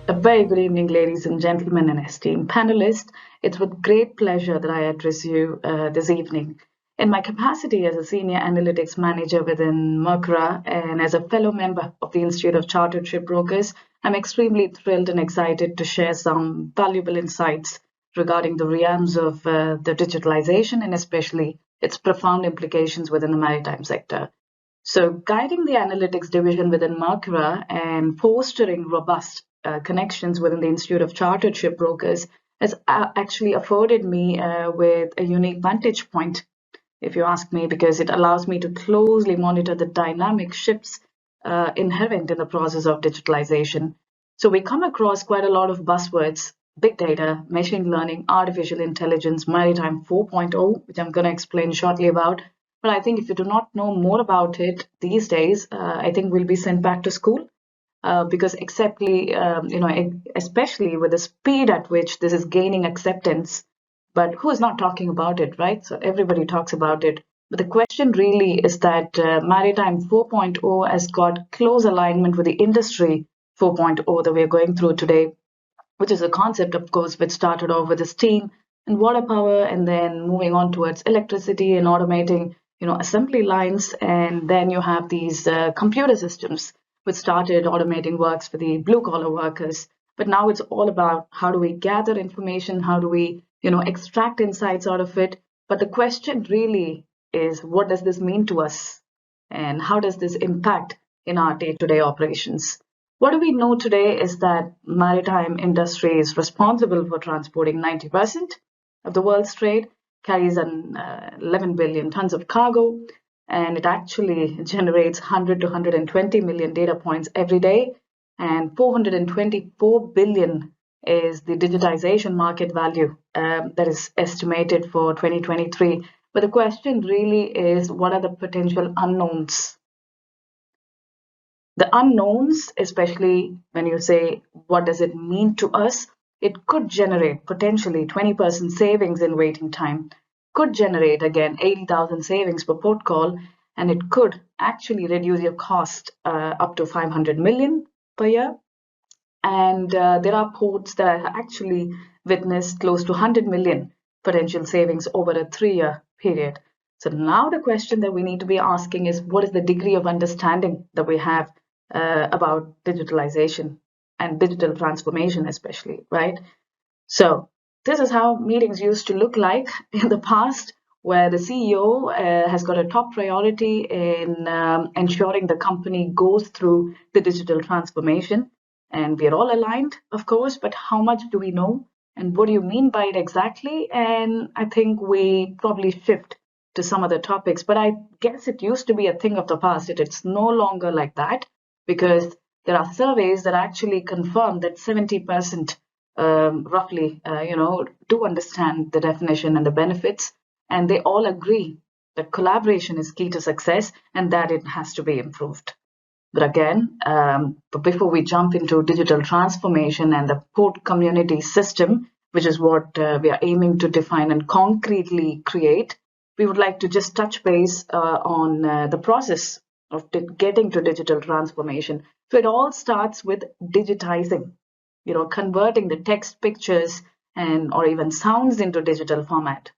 A very good evening, ladies and gentlemen, and esteemed panelists. It's with great pleasure that I address you this evening. In my capacity as a senior analytics manager within Marcura and as a fellow member of the Institute of Chartered Shipbrokers, I'm extremely thrilled and excited to share some valuable insights regarding the realms of the digitalization and especially its profound implications within the maritime sector. So, guiding the analytics division within Marcura and fostering robust connections within the Institute of Chartered Shipbrokers has actually afforded me with a unique vantage point, if you ask me, because it allows me to closely monitor the dynamic shifts inherent in the process of digitalization. So, we come across quite a lot of buzzwords: big data, machine learning, artificial intelligence, maritime 4.0, which I'm going to explain shortly about. But I think if you do not know more about it these days, I think we'll be sent back to school because especially with the speed at which this is gaining acceptance. But who is not talking about it, right? So everybody talks about it. But the question really is that Maritime 4.0 has got close alignment with the industry 4.0 that we're going through today, which is a concept, of course, which started off with steam and water power, and then moving on towards electricity and automating, assembly lines. And then you have these computer systems, which started automating works for the blue collar workers. But now it's all about how do we gather information, how do we, extract insights out of it. But the question really is, what does this mean to us, and how does this impact in our day-to-day operations? What do we know today is that maritime industry is responsible for transporting 90% of the world's trade, carries 11 billion tons of cargo, and it actually generates 100 to 120 million data points every day, and 424 billion is the digitization market value that is estimated for 2023. But the question really is, what are the potential unknowns? The unknowns, especially when you say, what does it mean to us? It could generate potentially 20% savings in waiting time, could generate again 80,000 savings per port call, and it could actually reduce your cost up to 500 million per year. And there are ports that have actually witnessed close to 100 million potential savings over a 3-year period. So now the question that we need to be asking is, what is the degree of understanding that we have about digitalization and digital transformation, especially, right? So this is how meetings used to look like in the past, where the CEO has got a top priority in ensuring the company goes through the digital transformation. And we are all aligned, of course, but how much do we know? And what do you mean by it exactly? And I think we probably shift to some other topics, but I guess it used to be a thing of the past. It's no longer like that, because there are surveys that actually confirm that 70% roughly, do understand the definition and the benefits, and they all agree that collaboration is key to success and that it has to be improved. But again, but before we jump into digital transformation and the port community system, which is what we are aiming to define and concretely create, we would like to just touch base on the process of getting to digital transformation. So it all starts with digitizing, converting the text, pictures, and or even sounds into digital format.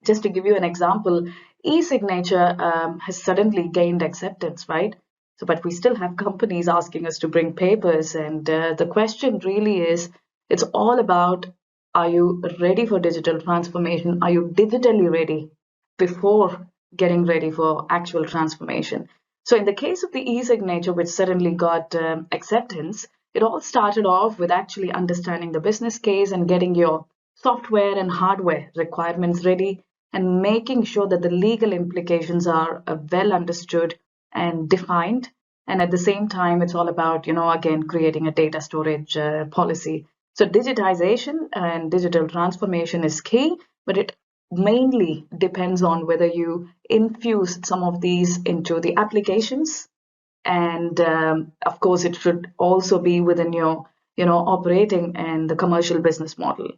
Just to give you an example, e-signature has suddenly gained acceptance, right? So, but we still have companies asking us to bring papers, and the question really is, it's all about, are you ready for digital transformation? Are you digitally ready before getting ready for actual transformation? So in the case of the e-signature, which suddenly got acceptance, it all started off with actually understanding the business case and getting your software and hardware requirements ready and making sure that the legal implications are well understood and defined. And at the same time, it's all about, again, creating a data storage policy. So digitization and digital transformation is key, but it mainly depends on whether you infuse some of these into the applications. And of course, it should also be within your, operating and the commercial business model.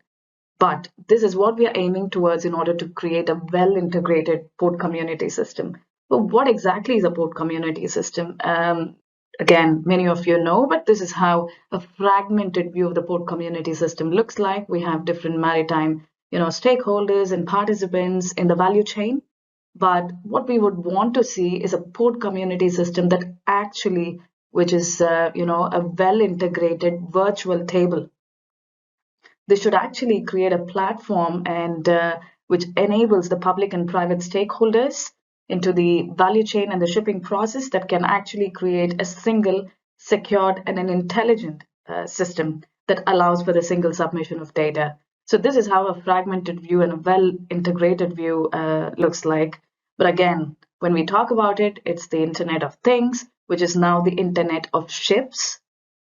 But this is what we are aiming towards in order to create a well-integrated port community system. But what exactly is a port community system? again, many of you know, but this is how a fragmented view of the port community system looks like. We have different maritime, stakeholders and participants in the value chain. But what we would want to see is a port community system that actually, which is, a well integrated virtual table. This should actually create a platform and which enables the public and private stakeholders into the value chain and the shipping process that can actually create a single, secured, and an intelligent system that allows for the single submission of data. So this is how a fragmented view and a well integrated view looks like. But again, when we talk about it, it's the Internet of Things, which is now the Internet of Ships,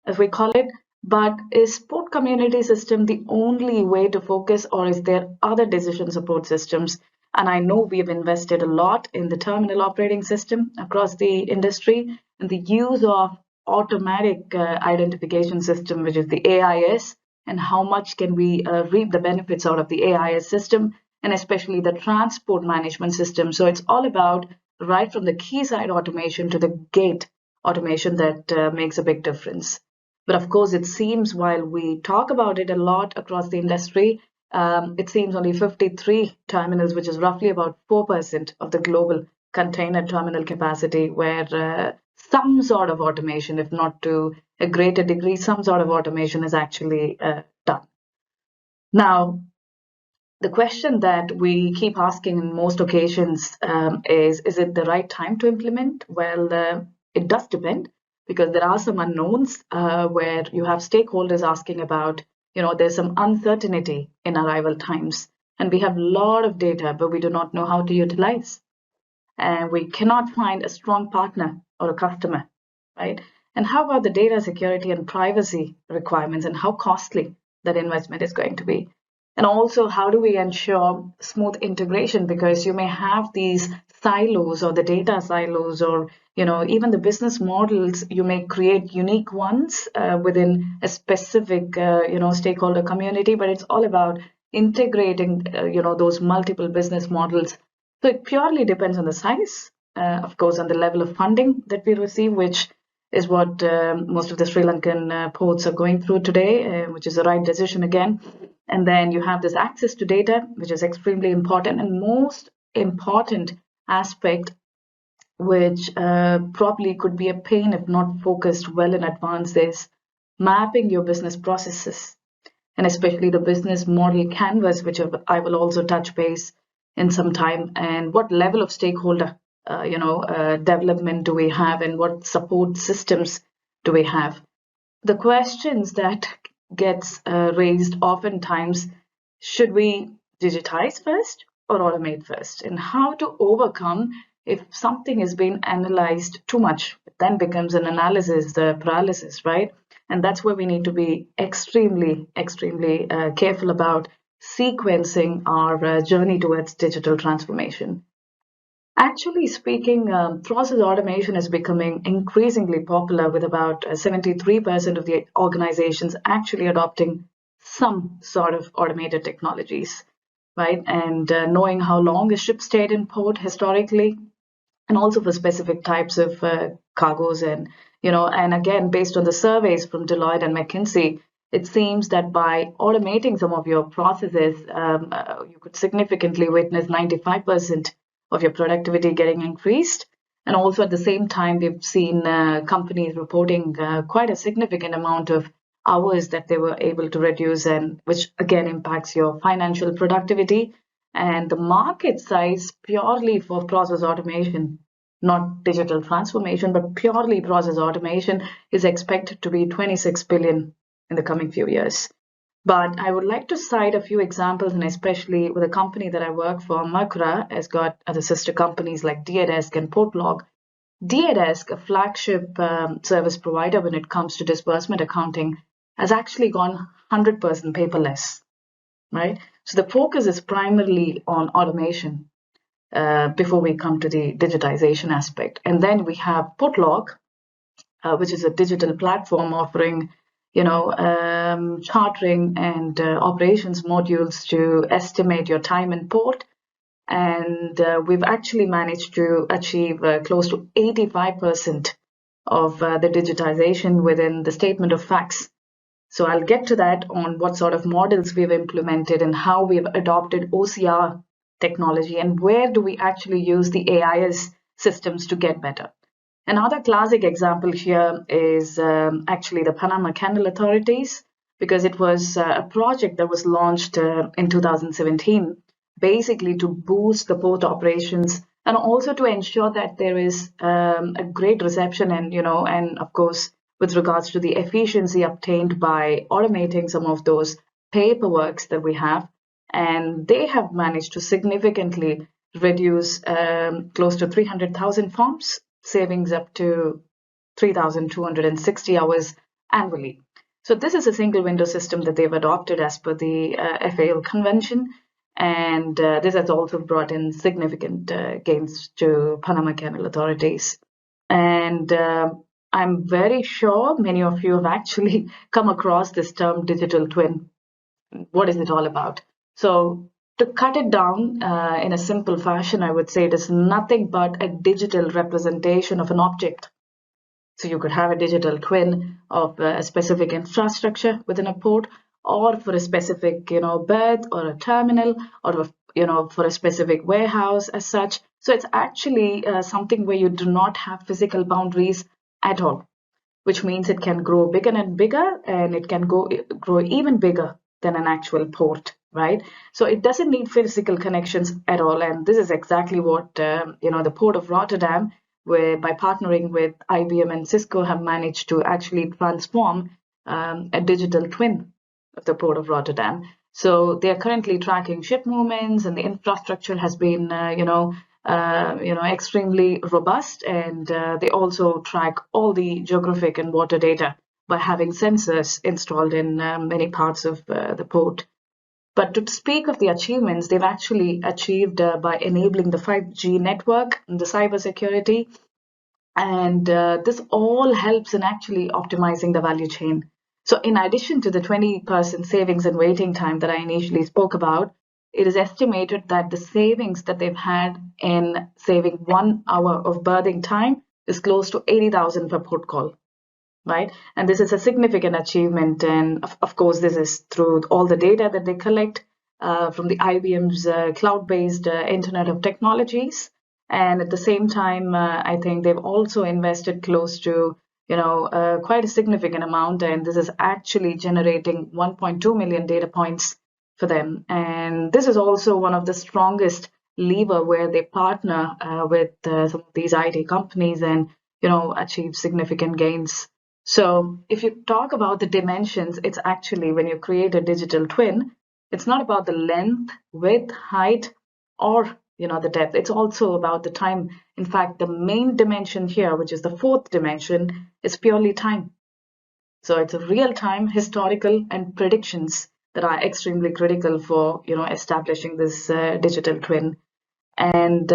as we call it. But is sport community system the only way to focus, or is there other decision support systems? And I know we've invested a lot in the terminal operating system across the industry and the use of automatic identification system, which is the AIS, and how much can we reap the benefits out of the AIS system, and especially the transport management system. So it's all about right from the quayside automation to the gate automation that makes a big difference. But of course, it seems while we talk about it a lot across the industry, it seems only 53 terminals, which is roughly about 4% of the global container terminal capacity, where some sort of automation, if not to a greater degree, some sort of automation is actually done. Now, the question that we keep asking in most occasions is it the right time to implement? Well, it does depend, because there are some unknowns where you have stakeholders asking about, there's some uncertainty in arrival times, and we have a lot of data, but we do not know how to utilize. And we cannot find a strong partner or a customer, right? And how about the data security and privacy requirements, and how costly that investment is going to be? And also, how do we ensure smooth integration? Because you may have these silos, or the data silos, or even the business models. You may create unique ones within a specific stakeholder community, but it's all about integrating those multiple business models. So it purely depends on the size, of course, on the level of funding that we receive, which is what most of the Sri Lankan ports are going through today, which is the right decision again. And then you have this access to data, which is extremely important. And most important aspect, which probably could be a pain if not focused well in advance, is mapping your business processes, and especially the business model canvas, which I will also touch base in some time, and what level of stakeholder development do we have, and what support systems do we have. The questions that gets raised oftentimes: should we digitize first or automate first? And how to overcome if something is being analyzed too much, it then becomes an analysis paralysis, right? And that's where we need to be extremely careful about sequencing our journey towards digital transformation. Actually speaking, process automation is becoming increasingly popular, with about 73% of the organizations actually adopting some sort of automated technologies, right? And knowing how long a ship stayed in port historically, and also for specific types of cargoes. And, and again, based on the surveys from Deloitte and McKinsey, it seems that by automating some of your processes, you could significantly witness 95% of your productivity getting increased. And also at the same time, we've seen companies reporting quite a significant amount of hours that they were able to reduce, and which again impacts your financial productivity. And the market size purely for process automation, not digital transformation, but purely process automation, is expected to be 26 billion in the coming few years. But I would like to cite a few examples, and especially with a company that I work for, Marcura, has got other sister companies like DADesk and Portlog. DADesk, a flagship service provider when it comes to disbursement accounting, has actually gone 100% paperless, right? So the focus is primarily on automation before we come to the digitization aspect. And then we have Portlog, which is a digital platform offering, chartering and operations modules to estimate your time in port. And we've actually managed to achieve close to 85% of the digitization within the statement of facts. So I'll get to that on what sort of models we've implemented and how we've adopted OCR technology and where do we actually use the AIS systems to get better. Another classic example here is actually the Panama Canal authorities, because it was a project that was launched in 2017, basically to boost the port operations and also to ensure that there is a great reception and of course with regards to the efficiency obtained by automating some of those paperworks that we have. And they have managed to significantly reduce close to 300,000 forms, savings up to 3,260 hours annually. So this is a single window system that they've adopted as per the FAO convention. And this has also brought in significant gains to Panama Canal authorities. And I'm very sure many of you have actually come across this term digital twin. What is it all about? So to cut it down in a simple fashion, I would say it is nothing but a digital representation of an object. So you could have a digital twin of a specific infrastructure within a port, or for a specific, berth or a terminal, or for a specific warehouse as such. So it's actually something where you do not have physical boundaries at all, which means it can grow bigger and bigger, and it can grow even bigger than an actual port, right? So it doesn't need physical connections at all, and this is exactly what the Port of Rotterdam, where by partnering with IBM and Cisco, have managed to actually transform a digital twin of the Port of Rotterdam. So they are currently tracking ship movements, and the infrastructure has been, extremely robust, and they also track all the geographic and water data by having sensors installed in many parts of the port. But to speak of the achievements, they've actually achieved by enabling the 5G network and the cybersecurity. And this all helps in actually optimizing the value chain. So in addition to the 20% savings in waiting time that I initially spoke about, it is estimated that the savings that they've had in saving 1 hour of berthing time is close to 80,000 per port call. Right? And this is a significant achievement. And of course, this is through all the data that they collect from the IBM's cloud-based Internet of Technologies. And at the same time, I think they've also invested close to, quite a significant amount. And this is actually generating 1.2 million data points for them. And this is also one of the strongest lever where they partner with some of these IT companies and, achieve significant gains. So if you talk about the dimensions, it's actually when you create a digital twin, it's not about the length, width, height, or the depth. It's also about the time. In fact, the main dimension here, which is the fourth dimension, is purely time. So it's a real time, historical, and predictions that are extremely critical for establishing this digital twin. And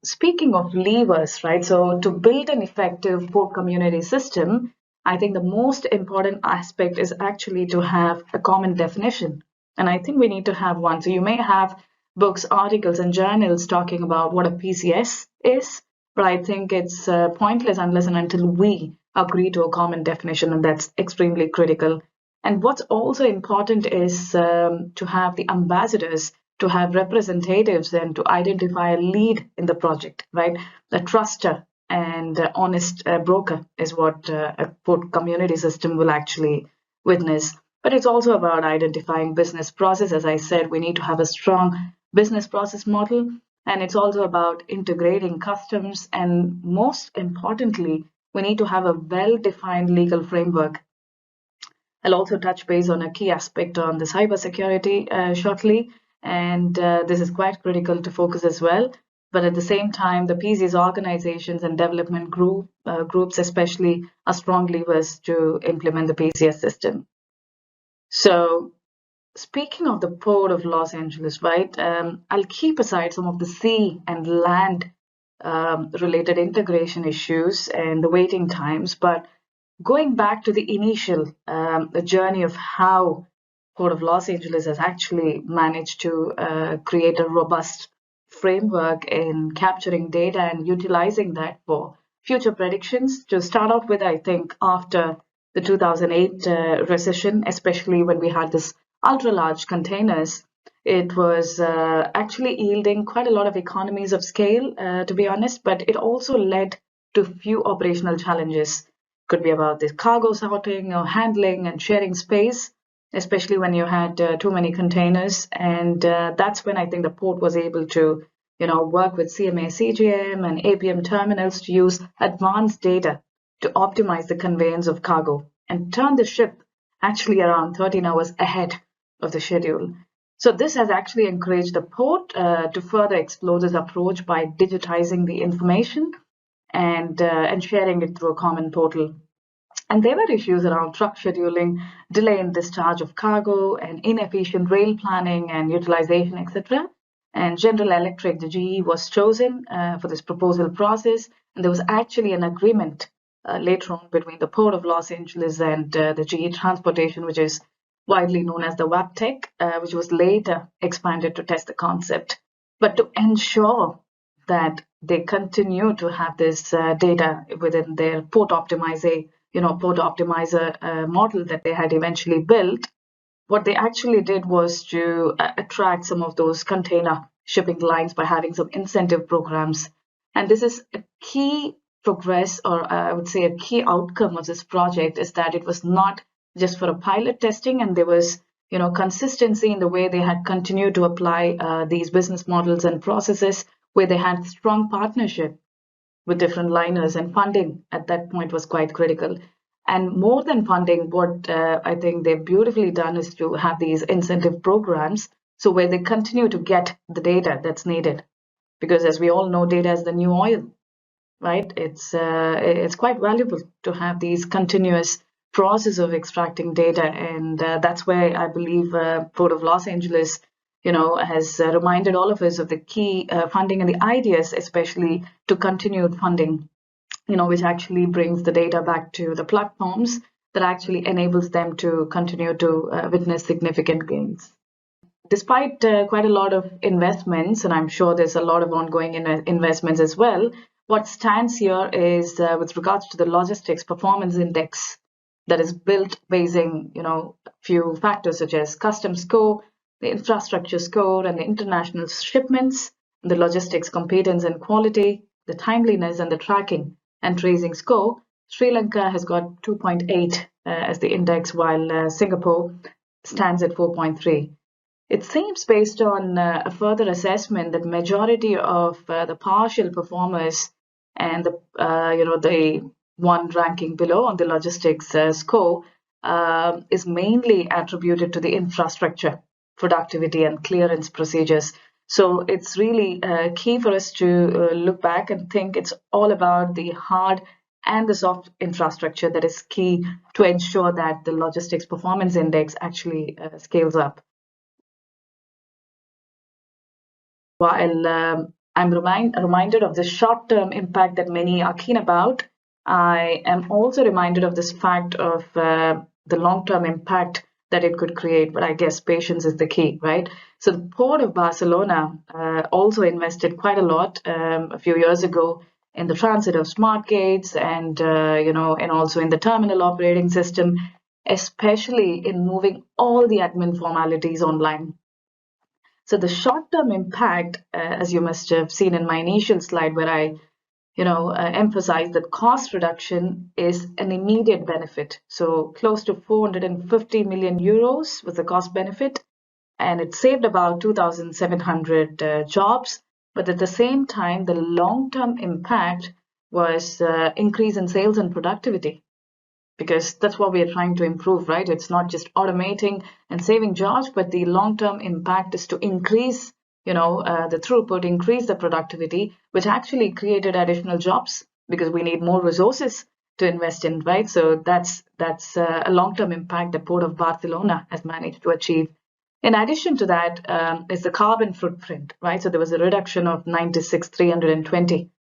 speaking of levers, right? So to build an effective port community system, I think the most important aspect is actually to have a common definition. And I think we need to have one. So you may have books, articles, and journals talking about what a PCS is, but I think it's pointless unless and until we agree to a common definition, and that's extremely critical. And what's also important is to have the ambassadors, to have representatives, and to identify a lead in the project, right? A truster and honest broker is what a port community system will actually witness. But it's also about identifying business process. As I said, we need to have a strong business process model. And it's also about integrating customs. And most importantly, we need to have a well-defined legal framework. I'll also touch base on a key aspect on the cybersecurity shortly. And this is quite critical to focus as well. But at the same time, the PCS organizations and development groups especially are strong levers to implement the PCS system. So speaking of the Port of Los Angeles, right, I'll keep aside some of the sea and land related integration issues and the waiting times, but going back to the initial the journey of how Port of Los Angeles has actually managed to create a robust framework in capturing data and utilizing that for future predictions. To start off with, I think after the 2008 recession, especially when we had this ultra large containers, it was actually yielding quite a lot of economies of scale, to be honest, but it also led to few operational challenges. Could be about this cargo sorting or handling and sharing space, especially when you had too many containers. And that's when I think the port was able to, work with CMA, CGM, and APM terminals to use advanced data to optimize the conveyance of cargo and turn the ship actually around 13 hours ahead of the schedule. So this has actually encouraged the port to further explore this approach by digitizing the information and sharing it through a common portal. And there were issues around truck scheduling, delay in discharge of cargo, and inefficient rail planning and utilization, etc. And General Electric, the GE, was chosen for this proposal process, and there was actually an agreement later on between the Port of Los Angeles and the GE Transportation, which is widely known as the WAPTEC, which was later expanded to test the concept. But to ensure that they continue to have this data within their port optimizer, model that they had eventually built, what they actually did was to attract some of those container shipping lines by having some incentive programs. And this is a key progress, or I would say a key outcome of this project, is that it was not just for a pilot testing, and there was consistency in the way they had continued to apply these business models and processes, where they had strong partnership with different liners, and funding at that point was quite critical. And more than funding, what I think they've beautifully done is to have these incentive programs, so where they continue to get the data that's needed, because as we all know, data is the new oil, right? It's quite valuable to have these continuous process of extracting data, and that's where I believe Port of Los Angeles, has reminded all of us of the key funding and the ideas, especially to continued funding, which actually brings the data back to the platforms that actually enables them to continue to witness significant gains. Despite quite a lot of investments, and I'm sure there's a lot of ongoing investments as well, what stands here is with regards to the logistics performance index that is built basing, a few factors such as customs score, the infrastructure score, and the international shipments, the logistics competence and quality, the timeliness and the tracking and tracing score. Sri Lanka has got 2.8 as the index, while Singapore stands at 4.3. It seems, based on a further assessment, that majority of the partial performers and the one ranking below on the logistics score is mainly attributed to the infrastructure, productivity, and clearance procedures. So it's really key for us to look back and think it's all about the hard and the soft infrastructure that is key to ensure that the logistics performance index actually scales up. While I'm reminded of the short-term impact that many are keen about, I am also reminded of this fact of the long-term impact that it could create. But I guess patience is the key, right? So the Port of Barcelona also invested quite a lot a few years ago in the transit of smart gates and also in the terminal operating system, especially in moving all the admin formalities online. So the short-term impact, as you must have seen in my initial slide, where I, emphasize that cost reduction is an immediate benefit. So close to 450 million euros was the cost benefit, and it saved about 2,700 jobs. But at the same time, the long-term impact was increase in sales and productivity, because that's what we are trying to improve, right? It's not just automating and saving jobs, but the long-term impact is to increase, the throughput, increase the productivity, which actually created additional jobs because we need more resources to invest in, right? So that's a long-term impact that Port of Barcelona has managed to achieve. In addition to that, is the carbon footprint, right? So there was a reduction of 96,320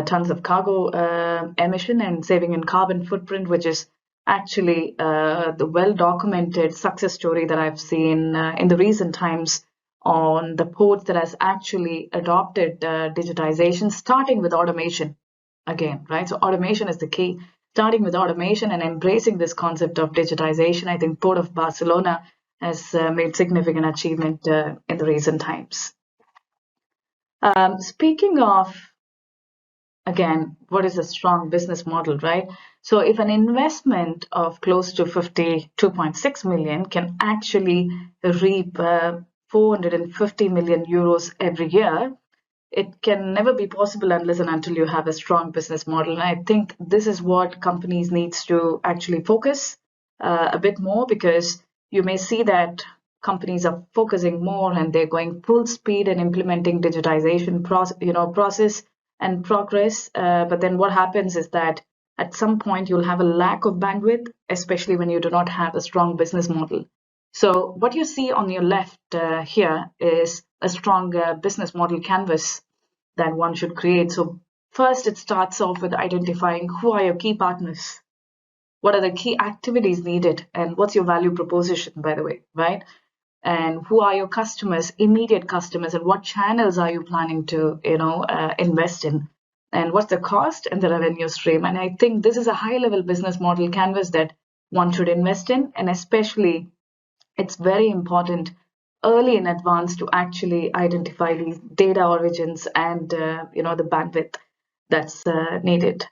tons of cargo emission and saving in carbon footprint, which is actually the well-documented success story that I've seen in the recent times on the ports that has actually adopted digitization, starting with automation. again, right? So automation is the key. Starting with automation and embracing this concept of digitization, I think Port of Barcelona has made significant achievement in the recent times. Speaking of, again, what is a strong business model, right? So if an investment of close to 52.6 million can actually reap 450 million euros every year, it can never be possible unless and until you have a strong business model. And I think this is what companies needs to actually focus a bit more, because you may see that companies are focusing more and they're going full speed in implementing digitization process and progress. But then what happens is that at some point you'll have a lack of bandwidth, especially when you do not have a strong business model. So what you see on your left here is a strong business model canvas that one should create. So first, it starts off with identifying who are your key partners, what are the key activities needed, and what's your value proposition, by the way, right? And who are your customers, immediate customers, and what channels are you planning to, invest in, and what's the cost and the revenue stream. And I think this is a high-level business model canvas that one should invest in, and especially it's very important early in advance to actually identify these data origins and the bandwidth that's needed.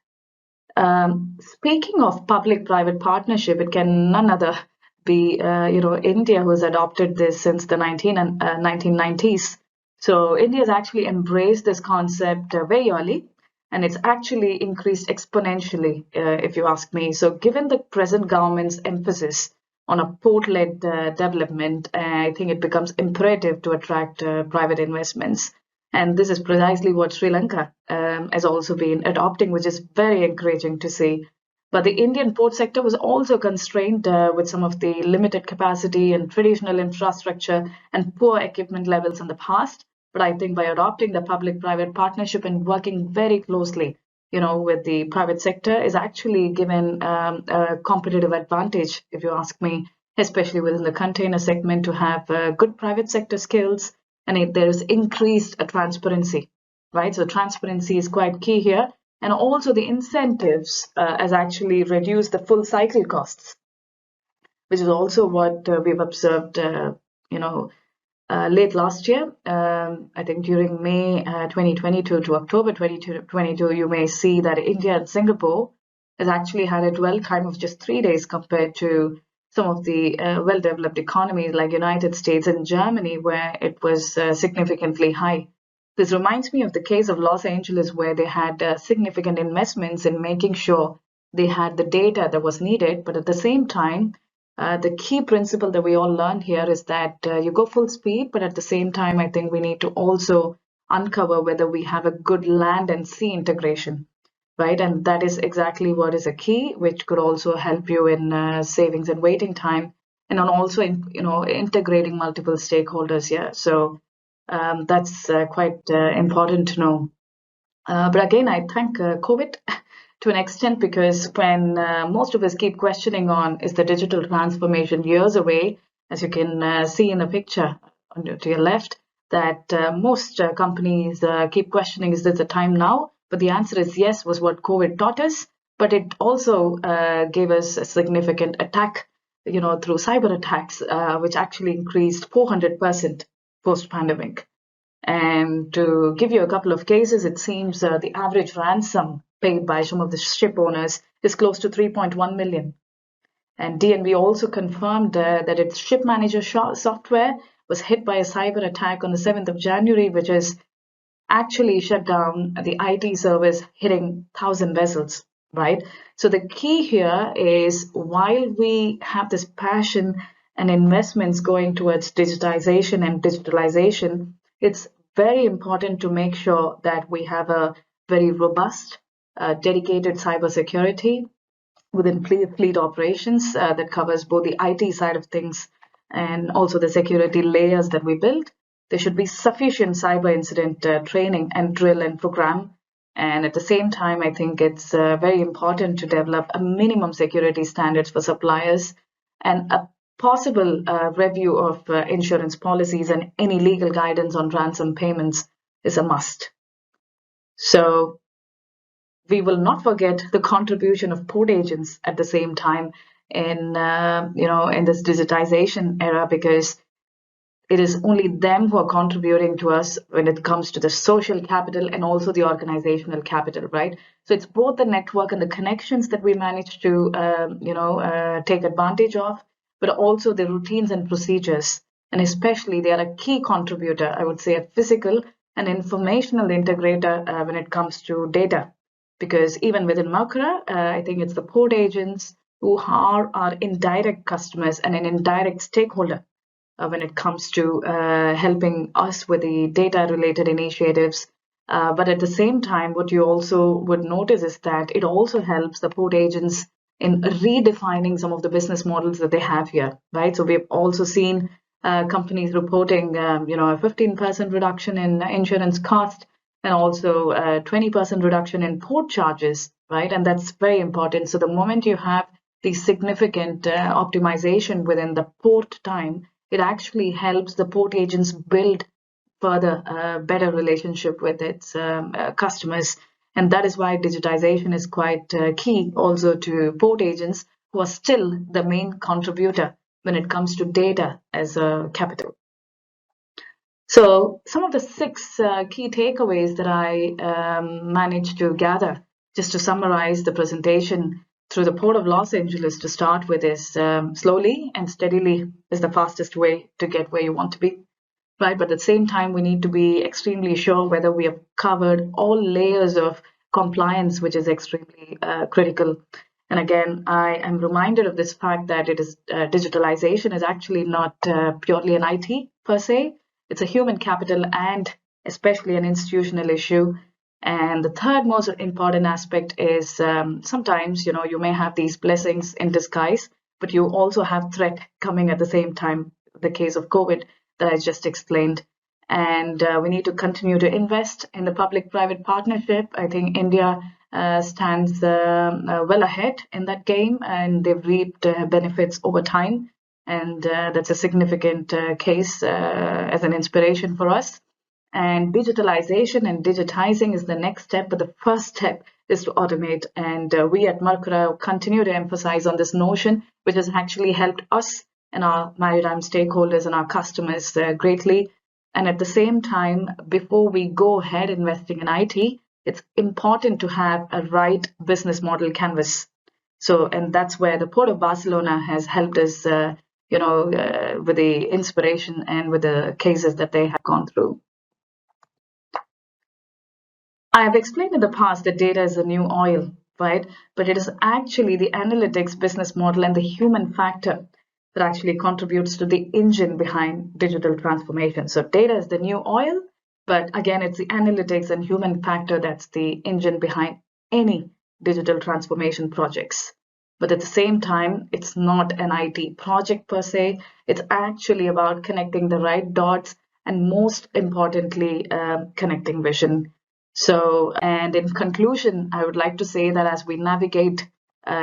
Speaking of public-private partnership, it can none other be India, who's adopted this since the 1990s. So India has actually embraced this concept very early, and it's actually increased exponentially, if you ask me. So given the present government's emphasis on a port-led development, I think it becomes imperative to attract private investments. And this is precisely what Sri Lanka has also been adopting, which is very encouraging to see. But the Indian port sector was also constrained with some of the limited capacity and traditional infrastructure and poor equipment levels in the past. But I think by adopting the public-private partnership and working very closely, with the private sector is actually given a competitive advantage, if you ask me, especially within the container segment, to have good private sector skills, and there is increased transparency, right? So transparency is quite key here, and also the incentives has actually reduced the full cycle costs, which is also what we've observed, late last year. I think during May 2022 to October 2022, you may see that India and Singapore has actually had a dwell time of just 3 days compared to some of the well-developed economies like United States and Germany, where it was significantly high. This reminds me of the case of Los Angeles, where they had significant investments in making sure they had the data that was needed, but at the same time, the key principle that we all learn here is that you go full speed, but at the same time, I think we need to also uncover whether we have a good land and sea integration, right? And that is exactly what is a key, which could also help you in savings and waiting time, and on also integrating multiple stakeholders here. So that's quite important to know. But again, I thank COVID to an extent, because when most of us keep questioning on, is the digital transformation years away, as you can see in the picture to your left, that most companies keep questioning, is this the time now? But the answer is yes, was what COVID taught us. But it also gave us a significant attack, through cyber attacks, which actually increased 400% post-pandemic. And to give you a couple of cases, it seems the average ransom paid by some of the ship owners is close to 3.1 million. And DNB also confirmed that its ship manager software was hit by a cyber attack on the 7th of January, which has actually shut down the IT service, hitting 1,000 vessels, right? So the key here is, while we have this passion and investments going towards digitization and digitalization, it's very important to make sure that we have a very robust, dedicated cybersecurity within fleet operations that covers both the IT side of things and also the security layers that we build. There should be sufficient cyber incident training and drill and program. And at the same time, I think it's very important to develop a minimum security standards for suppliers, and a possible review of insurance policies and any legal guidance on ransom payments is a must. So we will not forget the contribution of port agents at the same time in in this digitization era, because it is only them who are contributing to us when it comes to the social capital and also the organizational capital, right? So it's both the network and the connections that we manage to take advantage of, but also the routines and procedures. And especially they are a key contributor, I would say, a physical and informational integrator when it comes to data. Because even within Marcura, I think it's the port agents who are our indirect customers and an indirect stakeholder when it comes to helping us with the data related initiatives. But at the same time, what you also would notice is that it also helps the port agents in redefining some of the business models that they have here, right? So we've also seen companies reporting, a 15% reduction in insurance cost and also a 20% reduction in port charges, right? And that's very important. So the moment you have the significant optimization within the port time, it actually helps the port agents build further better relationship with its customers. And that is why digitization is quite key also to port agents, who are still the main contributor when it comes to data as a capital. So some of the six key takeaways that I managed to gather, just to summarize the presentation through the Port of Los Angeles to start with, is slowly and steadily is the fastest way to get where you want to be, right? But at the same time, we need to be extremely sure whether we have covered all layers of compliance, which is extremely critical. And again, I am reminded of this fact that it is digitalization is actually not purely an IT per se. It's a human capital and especially an institutional issue. And the third most important aspect is sometimes, you may have these blessings in disguise, but you also have threat coming at the same time. The case of COVID that I just explained. And we need to continue to invest in the public-private partnership. I think India stands well ahead in that game, and they've reaped benefits over time. And that's a significant case as an inspiration for us. And digitalization and digitizing is the next step, but the first step is to automate. And we at Marcura continue to emphasize on this notion, which has actually helped us and our maritime stakeholders and our customers greatly. And at the same time, before we go ahead investing in IT, it's important to have a right business model canvas. So, and that's where the Port of Barcelona has helped us, with the inspiration and with the cases that they have gone through. I have explained in the past that data is the new oil, right? But it is actually the analytics business model and the human factor that actually contributes to the engine behind digital transformation. So data is the new oil, but again, it's the analytics and human factor that's the engine behind any digital transformation projects. But at the same time, it's not an IT project per se. It's actually about connecting the right dots and most importantly, connecting vision. So, and in conclusion, I would like to say that as we navigate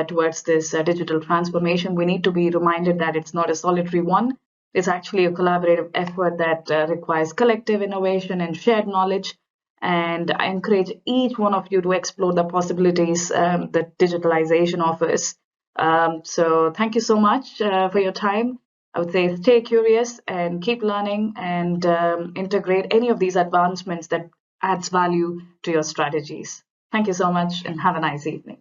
towards this digital transformation, we need to be reminded that it's not a solitary one. It's actually a collaborative effort that requires collective innovation and shared knowledge. And I encourage each one of you to explore the possibilities that digitalization offers. So thank you so much for your time. I would say stay curious and keep learning and integrate any of these advancements that adds value to your strategies. Thank you so much and have a nice evening.